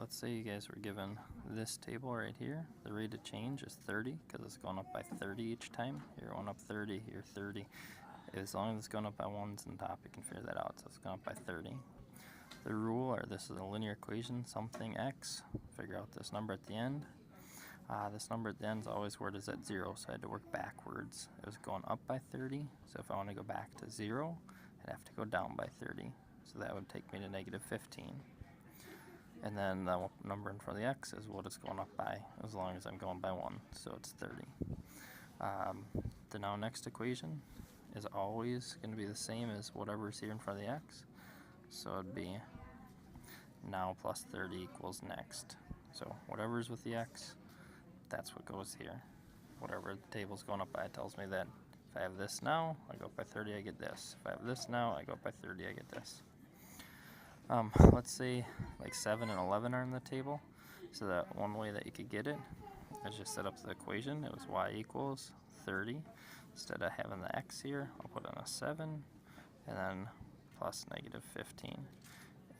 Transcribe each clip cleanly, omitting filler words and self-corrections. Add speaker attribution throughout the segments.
Speaker 1: let's say you guys were given this table right here. The rate of change is 30 because it's going up by 30 each time. Here going up 30, here 30. As long as it's going up by 1s on top, you can figure that out. So it's going up by 30. The rule, or this is a linear equation, something x, figure out this number at the end. This number at the end is always where it is at 0, so I had to work backwards. It was going up by 30, so if I want to go back to 0, I'd have to go down by 30. So that would take me to negative 15. And then the number in front of the x is what it's going up by, as long as I'm going by 1, so it's 30. The now next equation is always going to be the same as whatever's here in front of the x. So it'd be now plus 30 equals next. So whatever's with the x, that's what goes here. Whatever the table's going up by tells me that if I have this now, I go up by 30, I get this. If I have this now, I go up by 30, I get this. Let's say like 7 and 11 are in the table. So that one way that you could get it is just set up the equation. It was y equals 30. Instead of having the x here, I'll put in a 7 and then plus negative 15.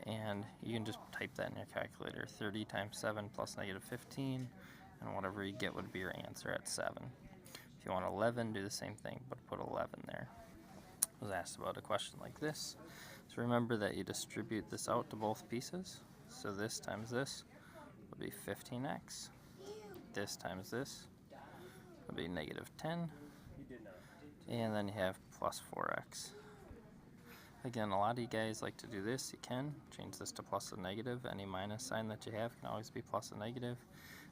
Speaker 1: And you can just type that in your calculator. 30 times 7 plus negative 15, and whatever you get would be your answer at 7. If you want 11, do the same thing, but put 11 there. I was asked about a question like this. So remember that you distribute this out to both pieces. So this times this would be 15x. This times this would be negative 10. And then you have plus 4x. Again, a lot of you guys like to do this. You can change this to plus or negative. Any minus sign that you have can always be plus or negative.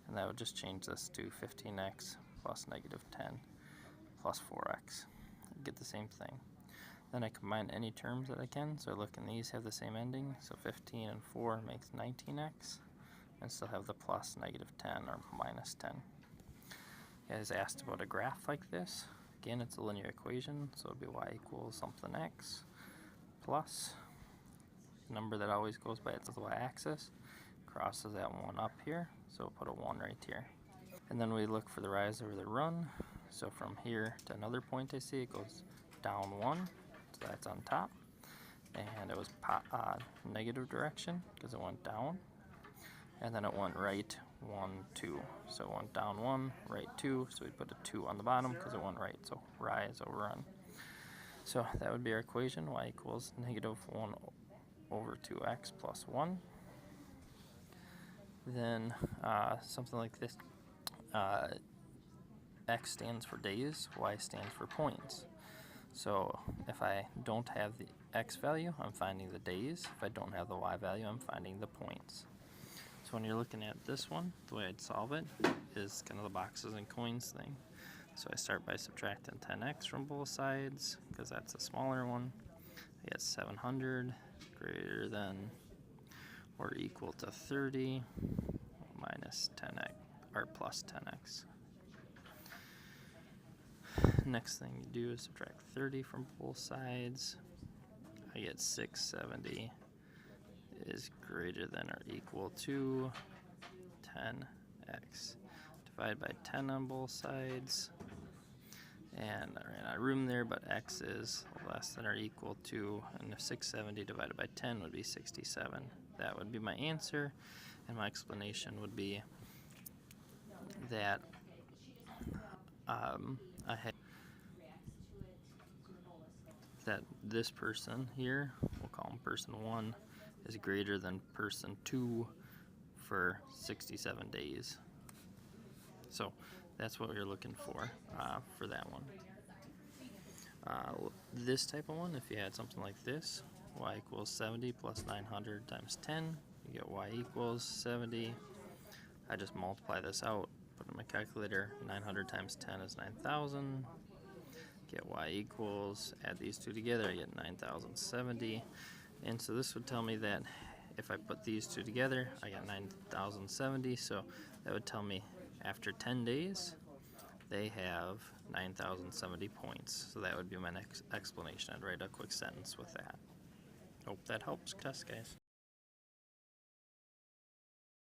Speaker 1: And that would just change this to 15x plus negative 10 plus 4x. You get the same thing. Then I combine any terms that I can. So I look, and these have the same ending. So 15 and 4 makes 19x. And still have the plus negative 10 or minus 10. You guys asked about a graph like this. Again, it's a linear equation. So it would be y equals something x plus the number that always goes by its y-axis, crosses that 1 up here, so we'll put a 1 right here. And then we look for the rise over the run. So from here to another point I see, it goes down 1, so that's on top. And it was negative direction because it went down. And then it went right 1, 2. So it went down 1, right 2, so we put a 2 on the bottom because it went right, so rise over run. So that would be our equation, y equals negative 1 over 2x plus 1. Then something like this, x stands for days, y stands for points. So if I don't have the x value, I'm finding the days. If I don't have the y value, I'm finding the points. So when you're looking at this one, the way I'd solve it is kind of the boxes and coins thing. So I start by subtracting 10x from both sides, because that's a smaller one. I get 700 greater than or equal to 30 minus 10x, or plus 10x. Next thing you do is subtract 30 from both sides. I get 670 is greater than or equal to 10x. Divide by 10 on both sides. And I ran out of room there, but x is less than or equal to, and if 670 divided by 10 would be 67. That would be my answer, and my explanation would be that I had that this person here, we'll call him person 1, is greater than person 2 for 67 days. So that's what we're looking for that one. This type of one, if you had something like this, y equals 70 plus 900 times 10, you get y equals 70. I just multiply this out, put it in my calculator, 900 times 10 is 9,000. Get y equals, add these two together, I get 9,070. And so this would tell me that if I put these two together, I got 9,070. So that would tell me after 10 days, they have 9,070 points. So that would be my next explanation. I'd write a quick sentence with that. Hope that helps, test guys.